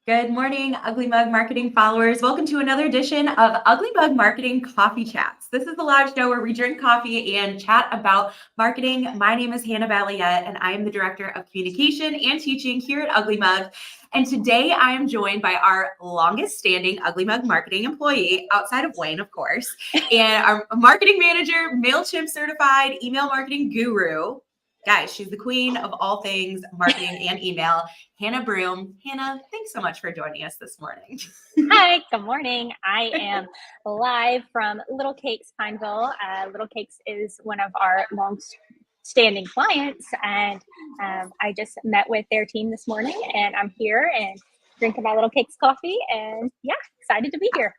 Good morning, Ugly Mug Marketing followers. Welcome to another edition of Ugly Mug Marketing Coffee Chats. This is the live show where we drink coffee and chat about marketing. My name is Hannah Valiette, and I am the Director of Communication and Teaching here at Ugly Mug. And today I am joined by our longest standing Ugly Mug marketing employee, outside of Wayne, of course, and our marketing manager, MailChimp certified email marketing guru. Guys, she's the queen of all things marketing and email, Hannah Broom. Hannah, thanks so much for joining us this morning. Hi, good morning. I am live from Little Cakes, Pineville. Little Cakes is one of our long-standing clients, and I just met with their team this morning, and I'm here and drinking my Little Cakes coffee, and yeah, excited to be here.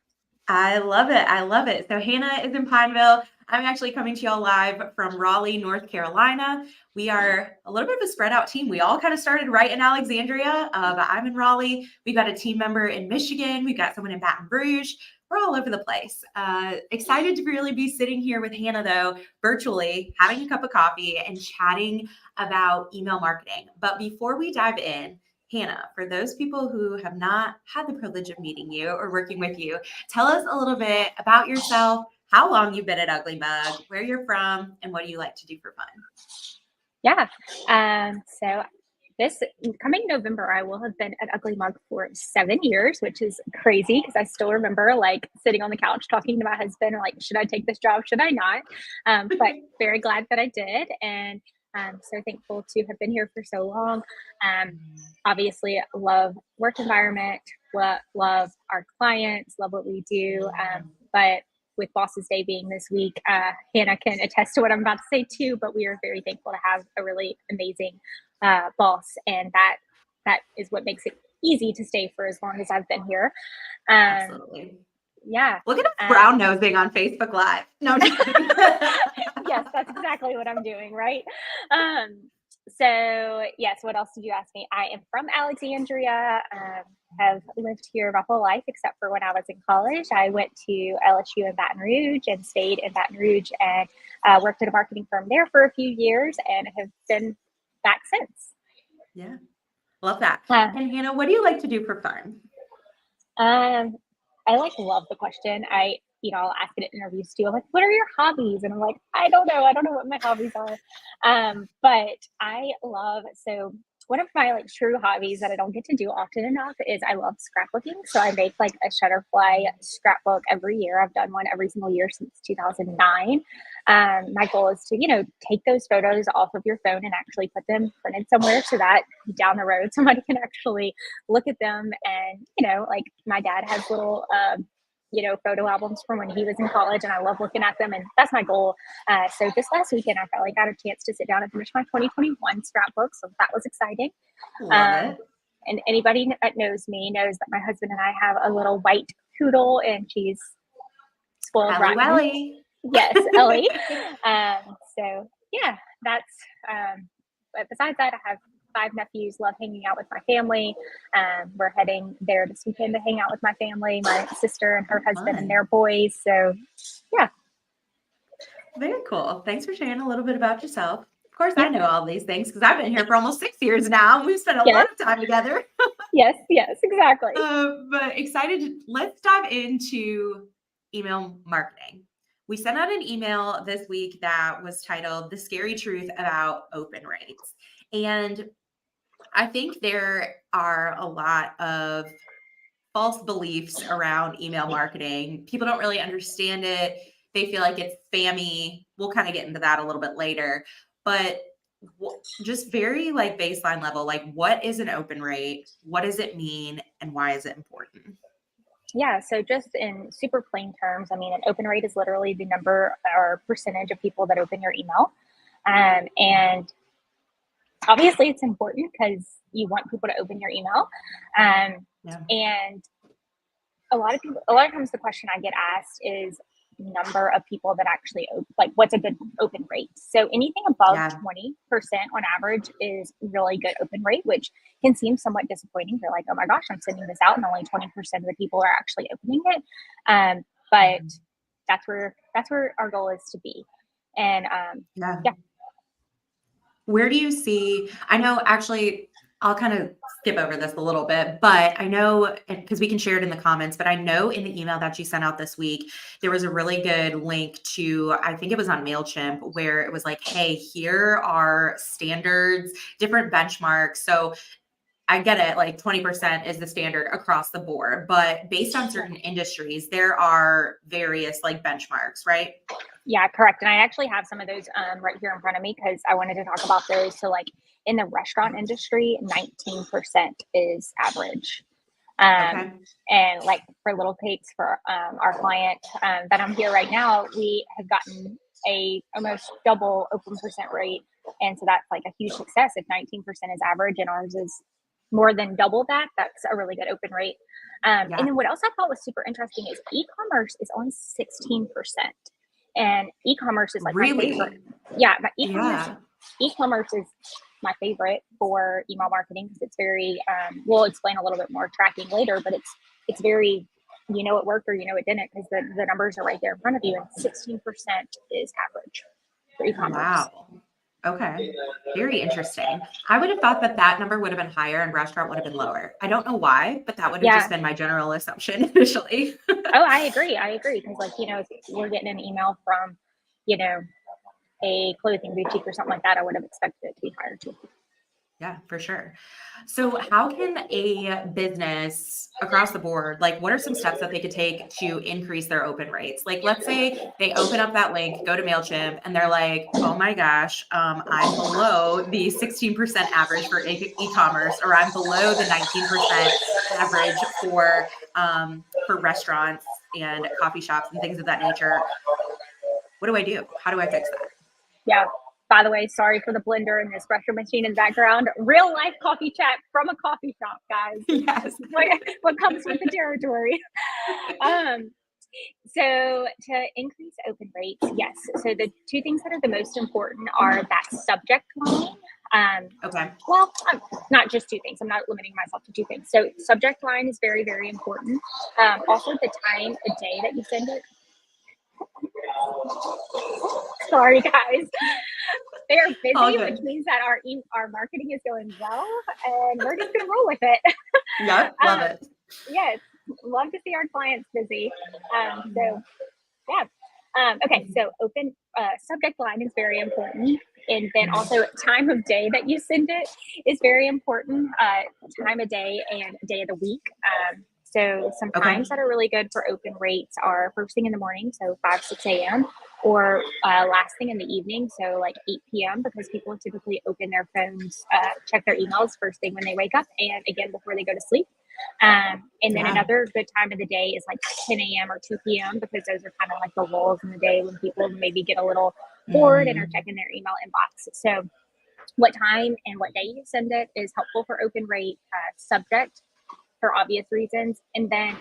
I love it. I love it. So Hannah is in Pineville. I'm actually coming to y'all live from Raleigh, North Carolina. We are a little bit of a spread out team. We all kind of started right in Alexandria, but I'm in Raleigh. We've got a team member in Michigan. We've got someone in Baton Rouge. We're all over the place. Excited to really be sitting here with Hannah, though, virtually, having a cup of coffee and chatting about email marketing. But before we dive in, Hannah, for those people who have not had the privilege of meeting you or working with you, tell us a little bit about yourself, how long you've been at Ugly Mug, where you're from, and what do you like to do for fun? Yeah. So this coming November, I will have been at Ugly Mug for 7 years, which is crazy because I still remember like sitting on the couch talking to my husband, like, should I take this job? Should I not? But very glad that I did. And so thankful to have been here for so long. Obviously, love work environment, love our clients, love what we do. But with Bosses Day being this week, Hannah can attest to what I'm about to say too, but we are very thankful to have a really amazing boss, and that is what makes it easy to stay for as long as I've been here. Absolutely. Yeah. Look at us brown nosing on Facebook Live. No, yes, that's exactly what I'm doing, right? So yes, what else did you ask me? I am from Alexandria. Have lived here my whole life except for when I was in college. I went to LSU in Baton Rouge and stayed in Baton Rouge and worked at a marketing firm there for a few years and have been back since. Yeah, love that. And Hannah, what do you like to do for fun? I love the question. I'll ask it at interviews too. I'm like, what are your hobbies? And I'm like, I don't know. I don't know what my hobbies are. But so one of my like true hobbies that I don't get to do often enough is I love scrapbooking. So I make like a Shutterfly scrapbook every year. I've done one every single year since 2009. My goal is to, take those photos off of your phone and actually put them printed somewhere so that down the road somebody can actually look at them. And, like my dad has little, photo albums from when he was in college, and I love looking at them, and that's my goal. So this last weekend, I finally got a chance to sit down and finish my 2021 scrapbook, so that was exciting. Love it. And anybody that knows me knows that my husband and I have a little white poodle, and she's spoiled Ellie rotten. Welly. Yes, Ellie. So yeah, that's. But besides that, I have 5 nephews, love hanging out with my family. We're heading there this weekend to hang out with my family, my sister and her husband and their boys. So, yeah. Very cool. Thanks for sharing a little bit about yourself. Of course, I know all these things because I've been here for almost 6 years now, and we've spent a lot of time together. Yes, exactly. But excited. Let's dive into email marketing. We sent out an email this week that was titled "The Scary Truth About Open Rates," and I think there are a lot of false beliefs around email marketing. People don't really understand it. They feel like it's spammy. We'll kind of get into that a little bit later, but just very like baseline level, like what is an open rate? What does it mean? And why is it important? Yeah, so just in super plain terms, I mean, an open rate is literally the number or percentage of people that open your email. And obviously it's important because you want people to open your email. And a lot of times the question I get asked is number of people that actually like what's a good open rate. So anything above 20% on average is really good open rate, which can seem somewhat disappointing. You're like, oh my gosh, I'm sending this out and only 20% of the people are actually opening it. But that's where our goal is to be. And Where do you see, I know actually I'll kind of skip over this a little bit, but I know because we can share it in the comments, but I know in the email that you sent out this week, there was a really good link to, I think it was on MailChimp, where it was like, hey, here are standards, different benchmarks. So I get it, like 20% is the standard across the board, but based on certain industries, there are various like benchmarks, right? Yeah, correct. And I actually have some of those right here in front of me because I wanted to talk about those. So, like in the restaurant industry, 19% is average. Okay. And like for Little Cakes, for our client that I'm here right now, we have gotten a almost double open percent rate. And so that's like a huge success. If 19% is average and ours is more than double that, that's a really good open rate. And Yeah. then what else I thought was super interesting is e-commerce is only 16%. And e-commerce is like my favorite. Really? Yeah, but Yeah. e-commerce is my favorite for email marketing because it's very we'll explain a little bit more tracking later, but it's very, you know, it worked or you know it didn't because the numbers are right there in front of you, and 16% is average for e-commerce. Wow. Okay. Very interesting. I would have thought that that number would have been higher and restaurant would have been lower. I don't know why, but that would have just Yeah. been my general assumption initially. Oh, I agree because, like, you know, if we're getting an email from, you know, a clothing boutique or something like that, I would have expected it to be higher too. Yeah, for sure. So, how can a business across the board, like, what are some steps that they could take to increase their open rates? Like, let's say they open up that link, go to MailChimp, and they're like, oh my gosh, I'm below the 16% average for e-commerce, or I'm below the 19% average for restaurants and coffee shops and things of that nature. What do I do? How do I fix that? Yeah. By the way, sorry for the blender and the espresso machine in the background. Real life coffee chat from a coffee shop, guys. Yes. What comes with the territory. Um, so to increase open rates, yes. So the two things that are the most important are that subject line. Okay. Well, not just two things. I'm not limiting myself to two things. So subject line is very, very important. Also the time of day that you send it. Sorry, guys. They're All busy, which good. means that our marketing is going well, and we're just gonna roll with it. Yep. Love um, it. yes, love to see our clients busy. So yeah. Okay, so open subject line is very important, and then also time of day that you send it is very important. Time of day and day of the week. So some Okay. times that are really good for open rates are first thing in the morning, so 5-6 a.m., or last thing in the evening, so like 8 p.m., because people typically open their phones, check their emails first thing when they wake up, and again before they go to sleep. And then Yeah. another good time of the day is like 10 a.m. or 2 p.m. because those are kind of like the lulls in the day when people maybe get a little bored and are Mhm. checking their email inbox. So what time and what day you send it is helpful for open rate. Subject for obvious reasons. And then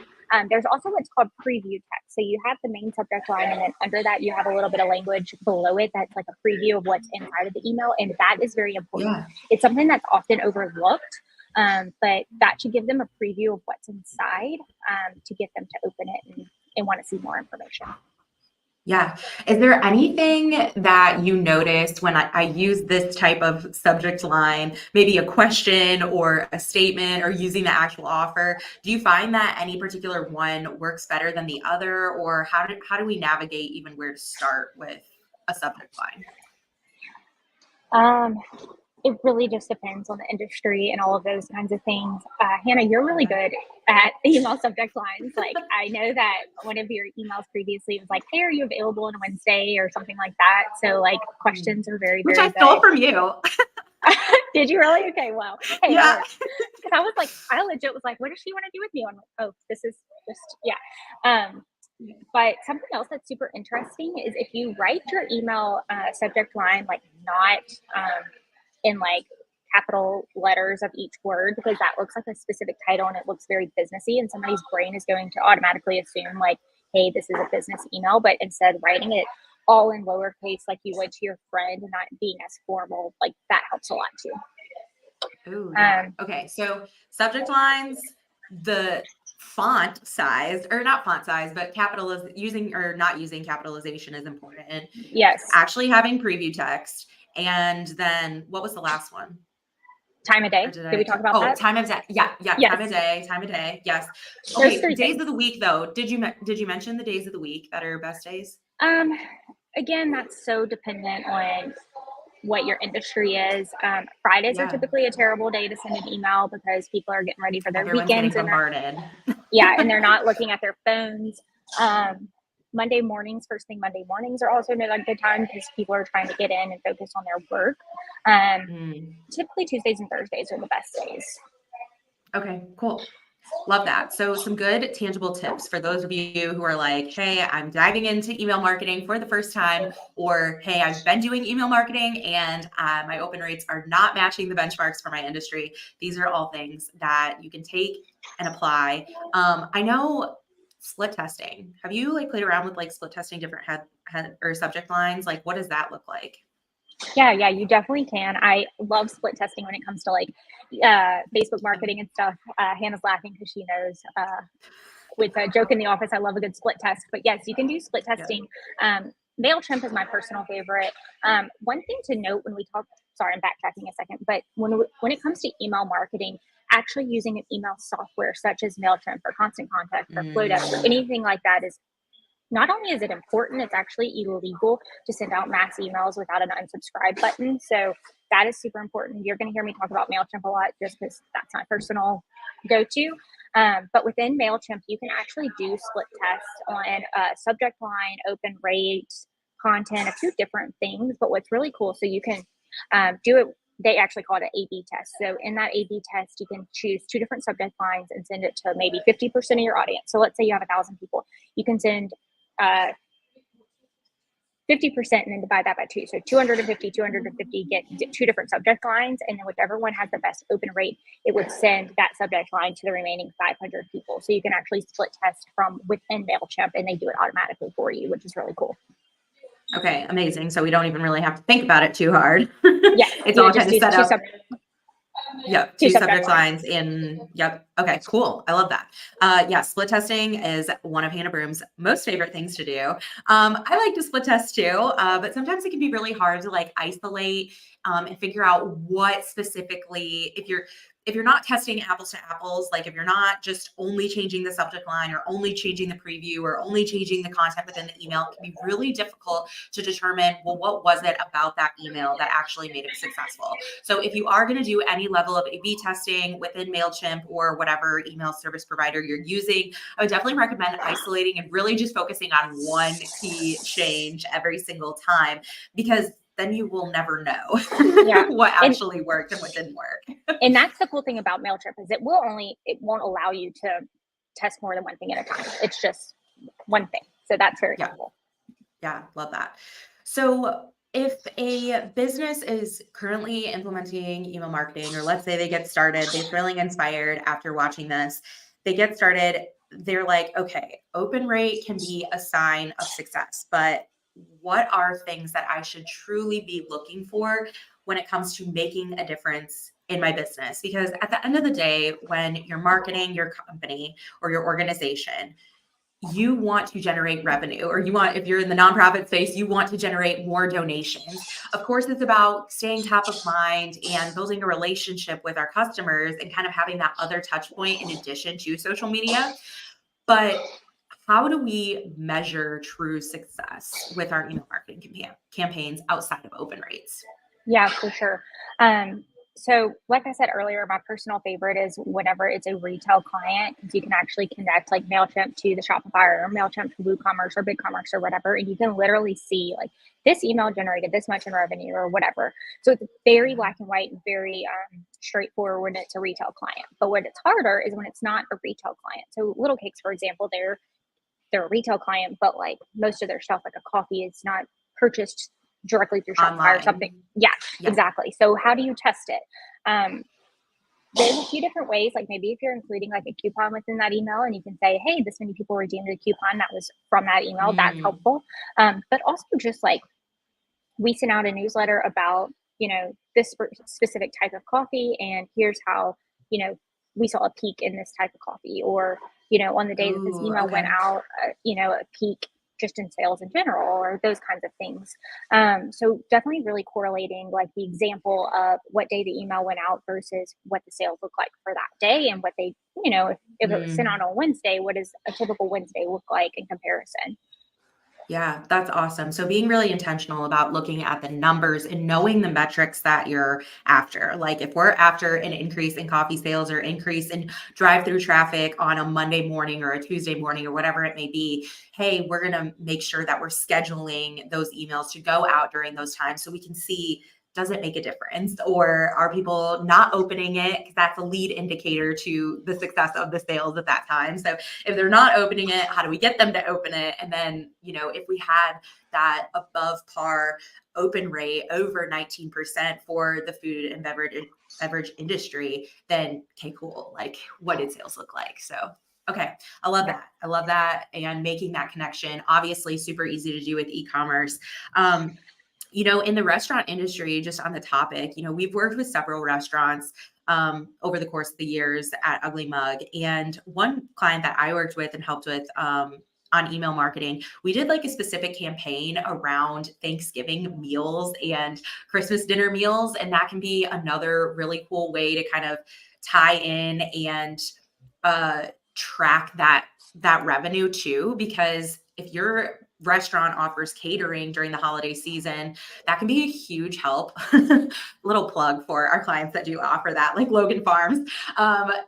there's also what's called preview text. So you have the main subject line, and then under that, you have a little bit of language below it that's like a preview of what's inside of the email. And that is very important. Yeah. It's something that's often overlooked, but that should give them a preview of what's inside to get them to open it and want to see more information. Yeah. Is there anything that you noticed when I use this type of subject line, maybe a question or a statement or using the actual offer? Do you find that any particular one works better than the other, or how do we navigate even where to start with a subject line? Um, it really just depends on the industry and all of those kinds of things. Hannah, you're really Okay. good at email subject lines. Like, I know that one of your emails previously was like, hey, are you available on Wednesday or something like that? So, like, questions are very, Which very I stole good. from you. Did you really? Okay, well, hey, it Yeah. works. Because I was like, I legit was like, what does she want to do with me? I'm like, oh, this is just, yeah. But something else that's super interesting is if you write your email subject line, like not in like capital letters of each word, because that looks like a specific title and it looks very businessy, and somebody's brain is going to automatically assume like, hey, this is a business email. But instead writing it all in lowercase like you would to your friend and not being as formal, like that helps a lot too. Oh, yeah. Um, Okay. So subject lines, the font size, or not font size, but using or not using capitalization is important. yes. Actually having preview text. And then what was the last one? Time of day. Or did Did we talk about that? time of day. Yeah, Yes. Time of day. Yes. Those Okay, three days things. of the week though. Did you mention the days of the week that are best days? Again, that's so dependent on what your industry is. Fridays are Yeah. typically a terrible day to send an email because people are getting ready for their Everyone's getting weekends and bombarded. and they're not looking at their phones. Monday mornings, first thing Monday mornings are also not a good time because people are trying to get in and focus on their work. Typically Tuesdays and Thursdays are the best days. Okay, cool. Love that. So some good tangible tips for those of you who are like, hey, I'm diving into email marketing for the first time, or hey, I've been doing email marketing and my open rates are not matching the benchmarks for my industry. These are all things that you can take and apply. I know split testing. Have you like played around with like split testing different head or subject lines? Like, what does that look like? Yeah, you definitely can. I love split testing when it comes to like Facebook marketing and stuff. Hannah's laughing because she knows with a joke in the office, I love a good split test. But yes, you can do split testing. MailChimp is my personal favorite. One thing to note when we talk, sorry, I'm backtracking a second, but when it comes to email marketing, actually using an email software such as MailChimp or Constant Contact or Flowdesk, anything like that is not only is it important, it's actually illegal to send out mass emails without an unsubscribe button. So that is super important. You're going to hear me talk about MailChimp a lot just because that's my personal go-to. But within MailChimp, you can actually do split tests on subject line, open rate, content, a few different things. But what's really cool, so you can do it, they actually call it an A/B test. So in that A/B test, you can choose 2 different subject lines and send it to maybe 50% of your audience. So let's say you have 1,000 people. You can send 50% and then divide that by 2. So 250, get 2 different subject lines. And then whichever one has the best open rate, it would send that subject line to the remaining 500 people. So you can actually split test from within MailChimp and they do it automatically for you, which is really cool. Okay, amazing. So we don't even really have to think about it too hard. Yeah, it's all kind of set up. Yep, two two subject lines in. Yep. Okay, cool. I love that. Yeah, split testing is one of Hannah Broom's most favorite things to do. I like to split test too, but sometimes it can be really hard to like isolate and figure out what specifically, if you're not testing apples to apples, like if you're not just only changing the subject line or only changing the preview or only changing the content within the email, it can be really difficult to determine, well, what was it about that email that actually made it successful? So if you are going to do any level of A/B testing within MailChimp or whatever email service provider you're using, I would definitely recommend isolating and really just focusing on one key change every single time, because then you will never know what actually worked and what didn't work. And that's the cool thing about MailChimp is it won't allow you to test more than one thing at a time. It's just one thing. So that's very cool. Yeah, love that. So if a business is currently implementing email marketing, or let's say they get started, they're feeling inspired after watching this, they get started, they're like, okay, open rate can be a sign of success, but what are things that I should truly be looking for when it comes to making a difference in my business? Because at the end of the day, when you're marketing your company or your organization, you want to generate revenue, or if you're in the nonprofit space, you want to generate more donations. Of course, it's about staying top of mind and building a relationship with our customers and kind of having that other touch point in addition to social media. But how do we measure true success with our email marketing campaigns outside of open rates? Yeah, for sure. So like I said earlier, my personal favorite is whenever it's a retail client, you can actually connect like MailChimp to the Shopify or MailChimp to WooCommerce or BigCommerce or whatever. And you can literally see like this email generated this much in revenue or whatever. So it's very black and white and very straightforward when it's a retail client. But what it's harder is when it's not a retail client. So Little Cakes, for example, they're a retail client, but like most of their stuff, like a coffee, is not purchased directly through Shopify or something. Yeah, exactly. So how do you test it? There's a few different ways. Like maybe if you're including like a coupon within that email and you can say, hey, this many people redeemed a coupon that was from that email, that's helpful. But also just like we sent out a newsletter about, this specific type of coffee, and here's how, we saw a peak in this type of coffee, or, on the day that this email went out, a peak just in sales in general or those kinds of things. So definitely really correlating like the example of what day the email went out versus what the sales look like for that day and what they, if it was sent Mm. out on Wednesday, what does a typical Wednesday look like in comparison? Yeah, that's awesome. So being really intentional about looking at the numbers and knowing the metrics that you're after. Like if we're after an increase in coffee sales or increase in drive-through traffic on a Monday morning or a Tuesday morning or whatever it may be, hey, we're going to make sure that we're scheduling those emails to go out during those times so we can see, does it make a difference, or are people not opening it? Because that's a lead indicator to the success of the sales at that time. So if they're not opening it, how do we get them to open it? And then, if we had that above par open rate over 19% for the food and beverage industry, then okay, cool. Like, what did sales look like? So okay. I love that. I love that. And making that connection, obviously super easy to do with e-commerce. In the restaurant industry, just on the topic, we've worked with several restaurants over the course of the years at Ugly Mug. And one client that I worked with and helped with on email marketing, we did like a specific campaign around Thanksgiving meals and Christmas dinner meals. And that can be another really cool way to kind of tie in and track that revenue too, because if your restaurant offers catering during the holiday season, that can be a huge help. Little plug for our clients that do offer that, like Logan Farms. That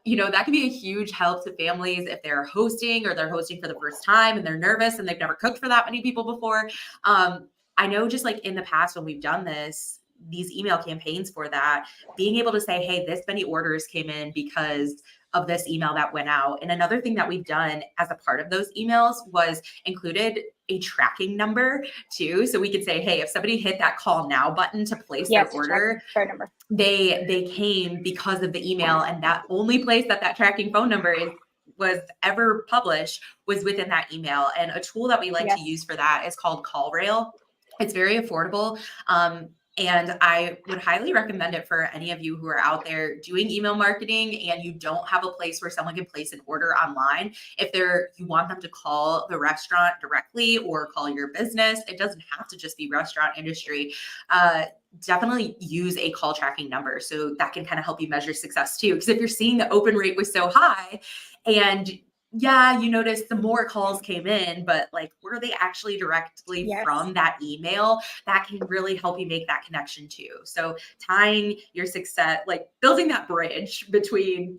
can be a huge help to families if they're hosting or they're hosting for the first time and they're nervous and they've never cooked for that many people before. I know just like in the past when we've done these email campaigns for that, being able to say, hey, this many orders came in because of this email that went out. And another thing that we've done as a part of those emails was included a tracking number too. So we could say, hey, if somebody hit that call now button to place their order, phone number. They came because of the email, and that only place that tracking phone number was ever published was within that email. And a tool that we like to use for that is called CallRail. It's very affordable. And I would highly recommend it for any of you who are out there doing email marketing and you don't have a place where someone can place an order online. If you want them to call the restaurant directly or call your business, it doesn't have to just be restaurant industry. Definitely use a call tracking number. So that can kind of help you measure success too. Because if you're seeing the open rate was so high and you notice the more calls came in, but like, were they actually directly from that email? That can really help you make that connection too. So tying your success, like building that bridge between,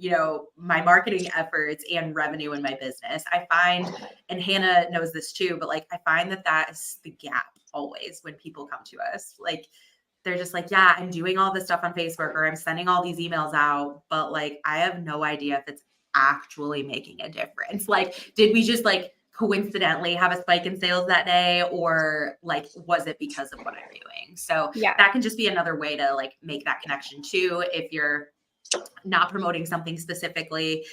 my marketing efforts and revenue in my business. I find, and Hannah knows this too, but like, I find that is the gap always when people come to us. Like, they're just like, yeah, I'm doing all this stuff on Facebook or I'm sending all these emails out, but like, I have no idea if it's actually making a difference. Like, did we just like coincidentally have a spike in sales that day, or like, was it because of what I'm doing? So that can just be another way to like make that connection too, if you're not promoting something specifically,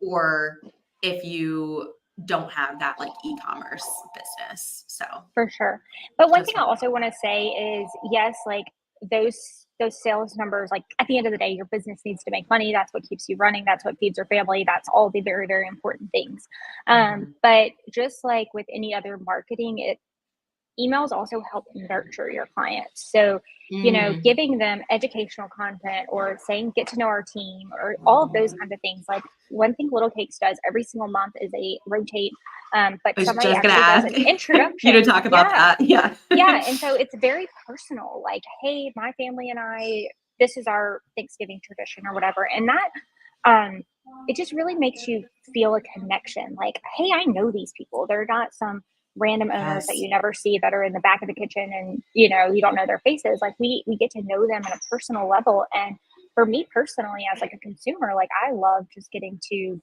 or if you don't have that like e-commerce business. So for sure. But one thing I also want to say is, yes, like those sales numbers, like at the end of the day, your business needs to make money. That's what keeps you running. That's what feeds your family. That's all the very, very important things. But just like with any other marketing, emails also help nurture your clients. So, giving them educational content or saying, get to know our team or all of those kinds of things. Like one thing Little Cakes does every single month is they rotate. But somebody actually does an introduction. You to talk about that. Yeah. Yeah. And so it's very personal. Like, hey, my family and I, this is our Thanksgiving tradition or whatever. And that, it just really makes you feel a connection. Like, hey, I know these people. They're not some random owners that you never see that are in the back of the kitchen and, you don't know their faces. Like we get to know them on a personal level. And for me personally, as like a consumer, like I love just getting to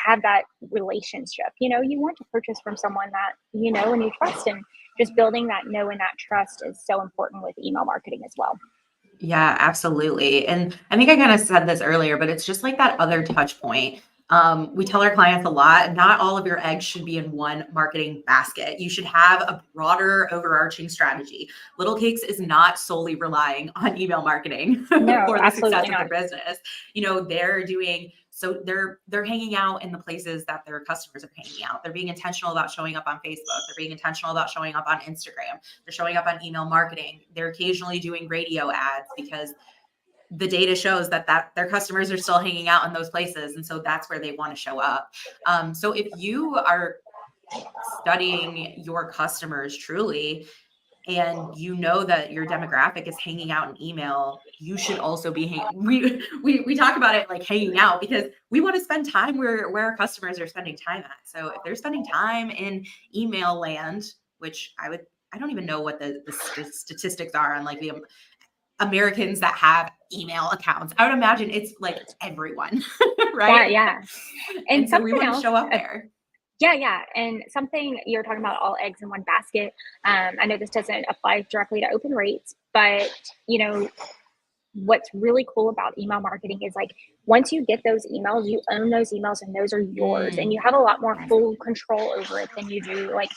have that relationship. You want to purchase from someone that you know and you trust, and just building that know and that trust is so important with email marketing as well. Yeah, absolutely. And I think I kind of said this earlier, but it's just like that other touch point. We tell our clients a lot, not all of your eggs should be in one marketing basket. You should have a broader overarching strategy. Little Cakes is not solely relying on email marketing for the success of their business. They're doing So they're hanging out in the places that their customers are hanging out. They're being intentional about showing up on Facebook. They're being intentional about showing up on Instagram. They're showing up on email marketing. They're occasionally doing radio ads because the data shows that their customers are still hanging out in those places. And so that's where they want to show up. So if you are studying your customers truly, and you know that your demographic is hanging out in email, you should also be we talk about it like hanging out because we want to spend time where our customers are spending time at. So if they're spending time in email land, which I don't even know what the statistics are on like the Americans that have email accounts. I would imagine it's like everyone, right? Yeah. And so we want to show up there. Yeah. And something you're talking about, all eggs in one basket. I know this doesn't apply directly to open rates, but what's really cool about email marketing is like once you get those emails, you own those emails and those are yours, and you have a lot more full control over it than you do. Like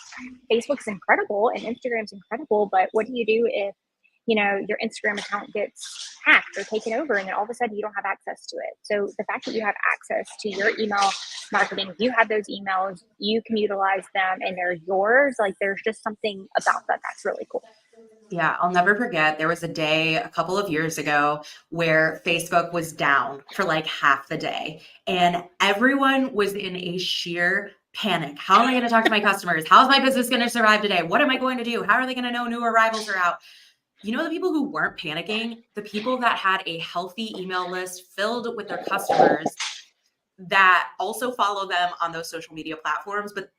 Facebook's incredible and Instagram's incredible, but what do you do if your Instagram account gets hacked or taken over and then all of a sudden you don't have access to it? So the fact that you have access to your email marketing, you have those emails, you can utilize them and they're yours. Like there's just something about that that's really cool. Yeah, I'll never forget. There was a day a couple of years ago where Facebook was down for like half the day and everyone was in a sheer panic. How am I going to talk to my customers? How's my business going to survive today? What am I going to do? How are they going to know new arrivals are out? You know, the people who weren't panicking, the people that had a healthy email list filled with their customers that also follow them on those social media platforms, but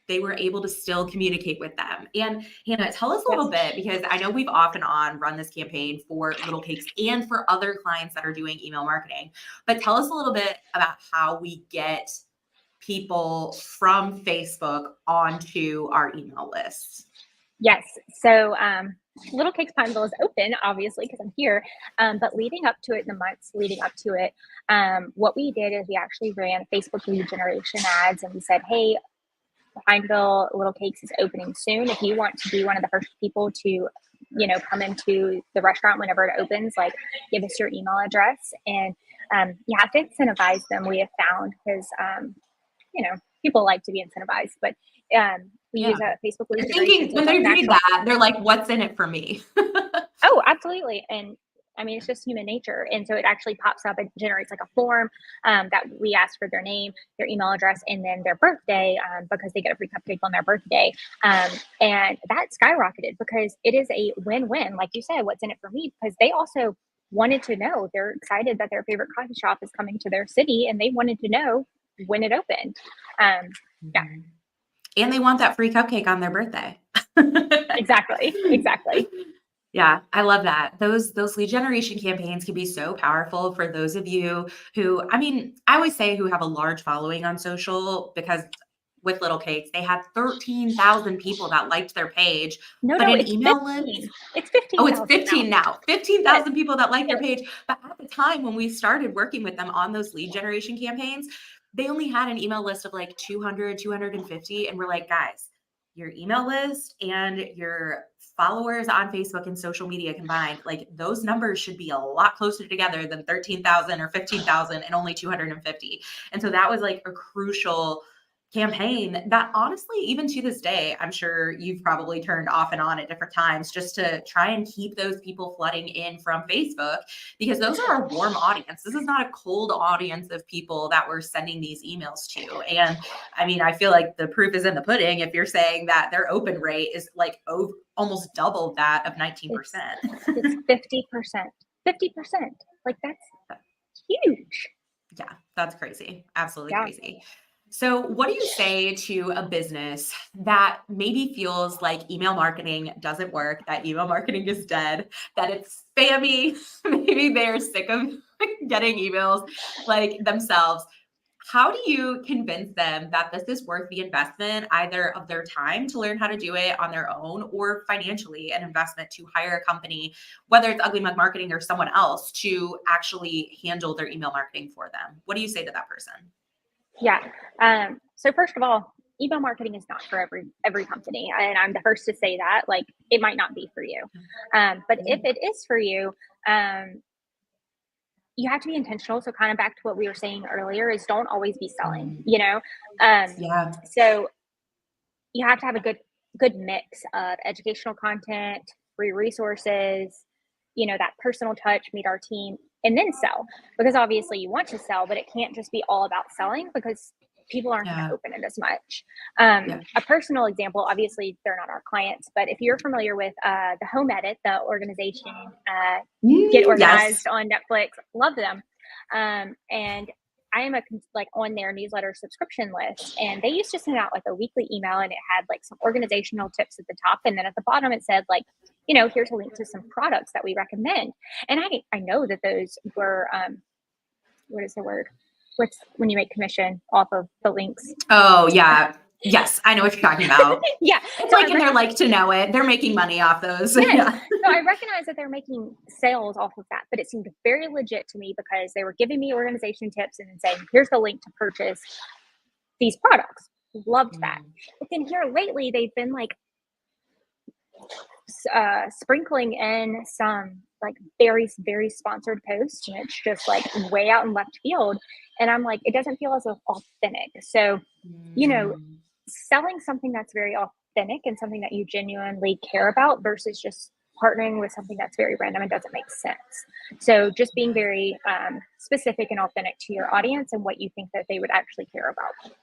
they were able to still communicate with them. And Hannah, tell us a little bit, because I know we've off and on run this campaign for Little Cakes and for other clients that are doing email marketing, but tell us a little bit about how we get people from Facebook onto our email lists. Yes. So Little Cakes Pineville is open, obviously, because I'm here. But leading up to it, in the months leading up to it, what we did is we actually ran Facebook lead generation ads, and we said, hey, Pineville Little Cakes is opening soon. If you want to be one of the first people to, come into the restaurant whenever it opens, like give us your email address. And you have to incentivize them, we have found, because, people like to be incentivized, but we use a Facebook lead generation. When they read that, they're like, what's in it for me? Oh, absolutely. And I mean, it's just human nature. And so it actually pops up, it generates like a form that we ask for their name, their email address, and then their birthday, because they get a free cupcake on their birthday. And that skyrocketed because it is a win-win. Like you said, what's in it for me? Because they also wanted to know, they're excited that their favorite coffee shop is coming to their city, and they wanted to know when it opened. Yeah. And they want that free cupcake on their birthday. Exactly. Yeah, I love that. Those lead generation campaigns can be so powerful for those of you who, I always say who have a large following on social, because with Little Cakes, they had 13,000 people that liked their page. But an email list, it's 15. Oh, it's 15 now. 15,000 people that liked their page. But at the time when we started working with them on those lead generation campaigns, they only had an email list of like 200, 250. And we're like, guys, your email list and your followers on Facebook and social media combined, like those numbers should be a lot closer together than 13,000 or 15,000 and only 250. And so that was like a crucial campaign that honestly, even to this day, I'm sure you've probably turned off and on at different times just to try and keep those people flooding in from Facebook, because those are a warm audience. This is not a cold audience of people that we're sending these emails to. And I feel like the proof is in the pudding if you're saying that their open rate is like almost double that of 19%. It's 50%. 50%. Like that's huge. Yeah, that's crazy. Absolutely crazy. So what do you say to a business that maybe feels like email marketing doesn't work, that email marketing is dead, that it's spammy, maybe they're sick of getting emails like themselves? How do you convince them that this is worth the investment, either of their time to learn how to do it on their own, or financially an investment to hire a company, whether it's Ugly Mug Marketing or someone else, to actually handle their email marketing for them? What do you say to that person? Yeah. So first of all, email marketing is not for every company. And I'm the first to say that, like, it might not be for you. But if it is for you, you have to be intentional. So kind of back to what we were saying earlier is don't always be selling, Mm, you know? Um, yeah. so you have to have a good mix of educational content, free resources, that personal touch, meet our team, and then sell. Because obviously you want to sell, but it can't just be all about selling because people aren't going to Yeah. open it as much. Yeah. A personal example, obviously they're not our clients, but if you're familiar with the Home Edit, the organization, Get Yes. Organized on Netflix, love them. And I am like on their newsletter subscription list, and they used to send out like a weekly email, and it had like some organizational tips at the top, and then at the bottom it said like, here's a link to some products that we recommend. And I know that those were what is the word? What's when you make commission off of the links? Oh, yeah. Yes, I know what you're talking about. Yeah. It's So like in their like to know it. They're making money off those. yes. Yeah. So I recognize that they're making sales off of that, but it seemed very legit to me because they were giving me organization tips and then saying, here's the link to purchase these products. Loved that. Mm, But then here lately, they've been like sprinkling in some like very, very sponsored posts, and it's just like way out in left field. And I'm like, it doesn't feel as authentic. So, you know, mm. selling something that's very authentic and something that you genuinely care about versus just partnering with something that's very random and doesn't make sense. So just being very specific and authentic to your audience and what you think that they would actually care about.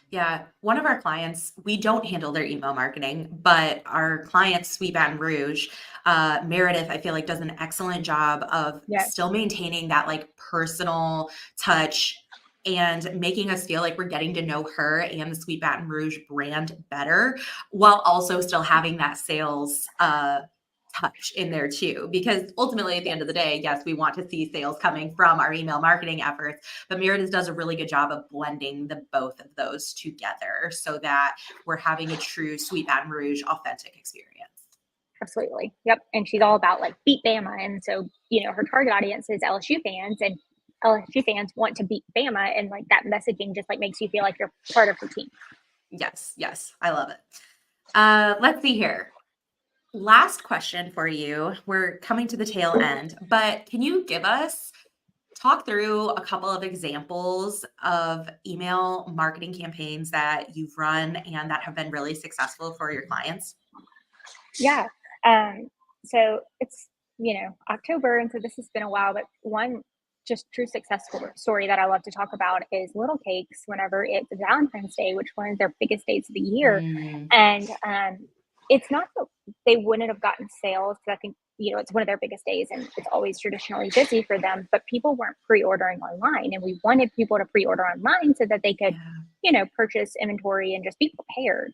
Yeah, one of our clients, we don't handle their email marketing, but our client, Sweet Baton Rouge, Meredith, I feel like does an excellent job of Yes, still maintaining that like personal touch and making us feel like we're getting to know her and the Sweet Baton Rouge brand better, while also still having that sales touch in there too. Because ultimately, at the end of the yes, day, yes, we want to see sales coming from our email marketing efforts, but Meredith does a really good job of blending the both of those together so that we're having a true Sweet Baton Rouge authentic experience. absolutely. Yep. And she's all about like beat Bama. And so, her target audience is LSU fans, and LSU fans want to beat Bama. And like that messaging just like makes you feel like you're part of the team. Yes, yes, I love it. Let's see here. Last question for you. We're coming to the tail end, but can you talk through a couple of examples of email marketing campaigns that you've run and that have been really successful for your clients? Yeah. So it's, October. And so this has been a while, but one just true successful story that I love to talk about is Little Cakes whenever it's Valentine's Day, which one of their biggest days of the year. Mm, And it's not that they wouldn't have gotten sales because I think, it's one of their biggest days and it's always traditionally busy for them, but people weren't pre-ordering online. And we wanted people to pre-order online so that they could, yeah. purchase inventory and just be prepared.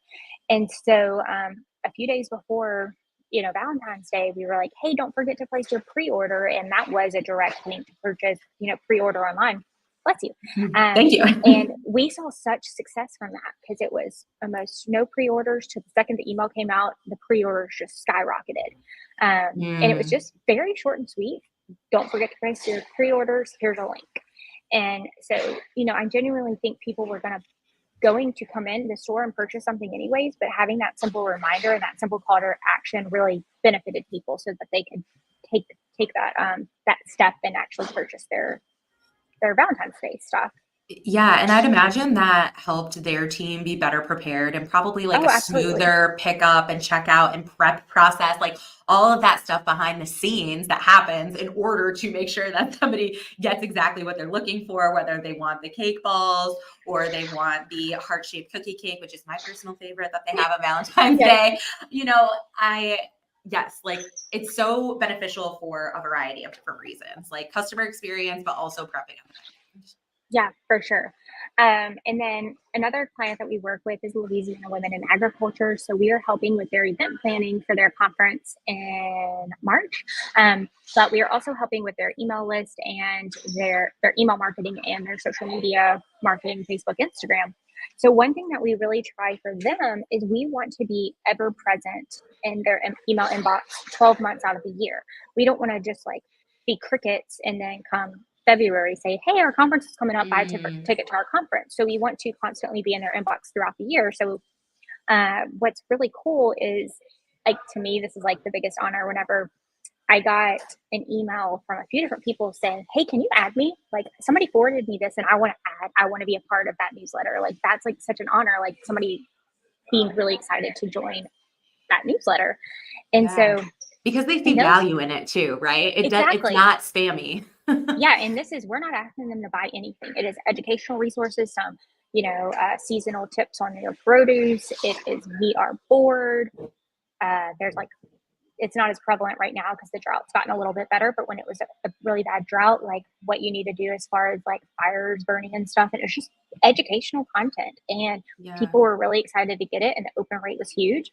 And so a few days before, Valentine's Day, we were like, hey, don't forget to place your pre-order. And that was a direct link to purchase, pre-order online. Bless you. Thank And you. we saw such success from that because it was almost no pre-orders to the second the email came out, the pre-orders just skyrocketed. And it was Mm, just very short and sweet. Don't forget to place your pre-orders. Here's a link. And so, I genuinely think people were going to come in the store and purchase something anyways, but having that simple reminder and that simple call to action really benefited people so that they could take that step and actually purchase their Valentine's Day stuff. yeah, and I'd imagine that helped their team be better prepared and probably like Oh, a absolutely. smoother pickup and checkout and prep process, like all of that stuff behind the scenes that happens in order to make sure that somebody gets exactly what they're looking for, whether they want the cake balls or they want the heart-shaped cookie cake, which is my personal favorite that they have on Valentine's Yes. Day. You know, I yes, like it's so beneficial for a variety of different reasons, like customer experience, but also prepping. Yeah, for sure. And then another client that we work with is Louisiana Women in Agriculture. So we are helping with their event planning for their conference in March. But we are also helping with their email list and their email marketing and their social media marketing, Facebook, Instagram. So one thing that we really try for them is we want to be ever present in their email inbox 12 months out of the year. We don't want to just like be crickets and then come February say, hey, our conference is coming up, buy a Mm, ticket to our conference. So we want to constantly be in their inbox throughout the year. So what's really cool is like, to me, this is like the biggest honor whenever I got an email from a few different people saying, "Hey, can you add me? Like somebody forwarded me this and I want to be a part of that newsletter." Like that's like such an honor, like somebody being really excited to join that newsletter. And Yeah. so Because they see and those value in it too, right? It's exactly. not spammy. Yeah, and this is we're not asking them to buy anything. It is educational resources, some, seasonal tips on your produce. It is meet our board. There's like it's not as prevalent right now because the drought's gotten a little bit better. But when it was a really bad drought, like what you need to do as far as like fires burning and stuff, and it's just educational content. And Yeah. people were really excited to get it, and the open rate was huge.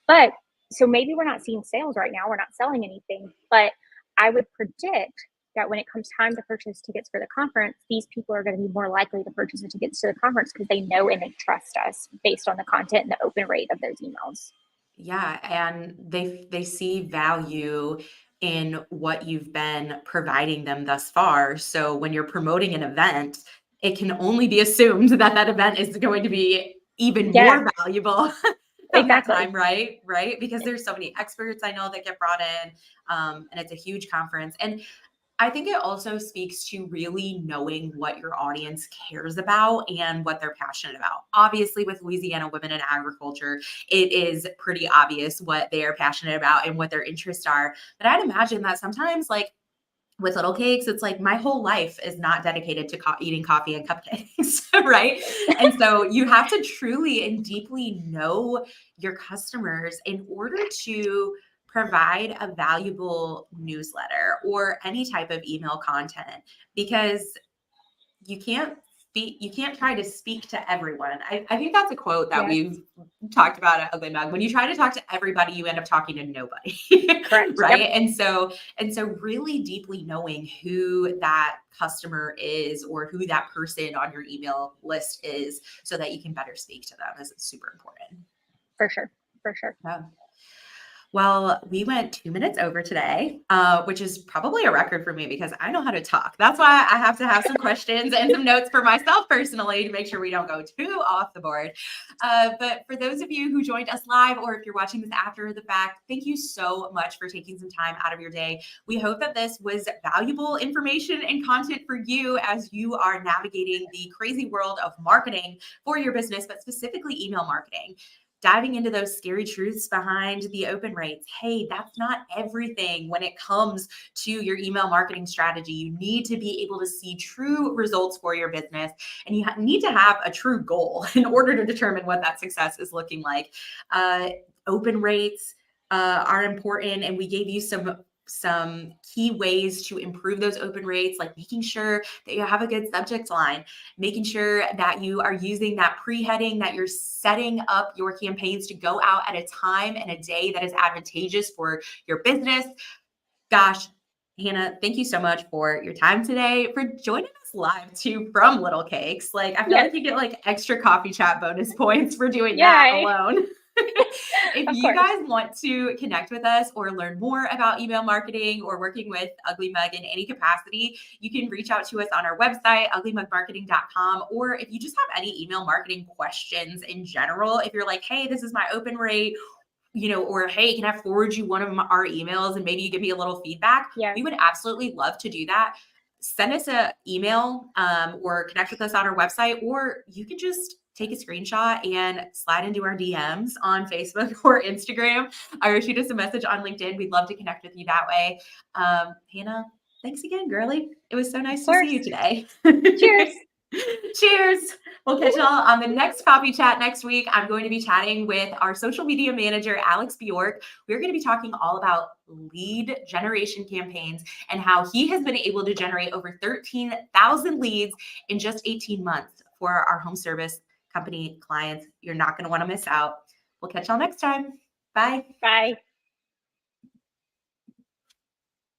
But so maybe we're not seeing sales right now. We're not selling anything, but I would predict that when it comes time to purchase tickets for the conference, these people are going to be more likely to purchase the tickets to the conference because they know and they trust us based on the content and the open rate of those emails. Yeah, and they see value in what you've been providing them thus far. So when you're promoting an event, it can only be assumed that that event is going to be even Yeah, more valuable come that exactly. time, right? Right? Because there's so many experts I know that get brought in, and it's a huge conference. And I think it also speaks to really knowing what your audience cares about and what they're passionate about. Obviously, with Louisiana Women in Agriculture, it is pretty obvious what they are passionate about and what their interests are. But I'd imagine that sometimes, like with Little Cakes, it's like my whole life is not dedicated to eating coffee and cupcakes, right? And so you have to truly and deeply know your customers in order to provide a valuable newsletter or any type of email content because you can't try to speak to everyone. I think that's a quote that Yes, we've talked about at Ugly Mug. When you try to talk to everybody, you end up talking to nobody. correct. Yep, Right. And so really deeply knowing who that customer is or who that person on your email list is so that you can better speak to them is super important. for sure. For sure. Yeah. Well, we went 2 minutes over today, which is probably a record for me because I know how to talk. That's why I have to have some questions and some notes for myself personally to make sure we don't go too off the board. But for those of you who joined us live, or if you're watching this after the fact, thank you so much for taking some time out of your day. We hope that this was valuable information and content for you as you are navigating the crazy world of marketing for your business, but specifically email marketing, diving into those scary truths behind the open rates. Hey, that's not everything when it comes to your email marketing strategy. You need to be able to see true results for your business, and you need to have a true goal in order to determine what that success is looking like. Open rates are important, and we gave you some key ways to improve those open rates, like making sure that you have a good subject line, making sure that you are using that pre-heading, that you're setting up your campaigns to go out at a time and a day that is advantageous for your business. Gosh, Hannah, thank you so much for your time today, for joining us live too from Little Cakes. Like, I feel Yes. like you get like extra coffee chat bonus points for doing that Yay. alone. If Of you course. guys want to connect with us or learn more about email marketing or working with Ugly Mug in any capacity, you can reach out to us on our website, uglymugmarketing.com. Or if you just have any email marketing questions in general, if you're like, hey, this is my open rate, or hey, can I forward you one of our emails and maybe you give me a little feedback? Yes. We would absolutely love to do that. Send us an email or connect with us on our website, or you can just take a screenshot and slide into our DMs on Facebook or Instagram, or shoot us a message on LinkedIn. We'd love to connect with you that way. Hannah, thanks again, girly. It was so Of nice to see course. you today. Cheers. Cheers. We'll catch y'all on the next coffee chat next week. I'm going to be chatting with our social media manager, Alex Bjork. We're going to be talking all about lead generation campaigns and how he has been able to generate over 13,000 leads in just 18 months for our home service company clients. You're not going to want to miss out. We'll catch y'all next time. Bye. Bye.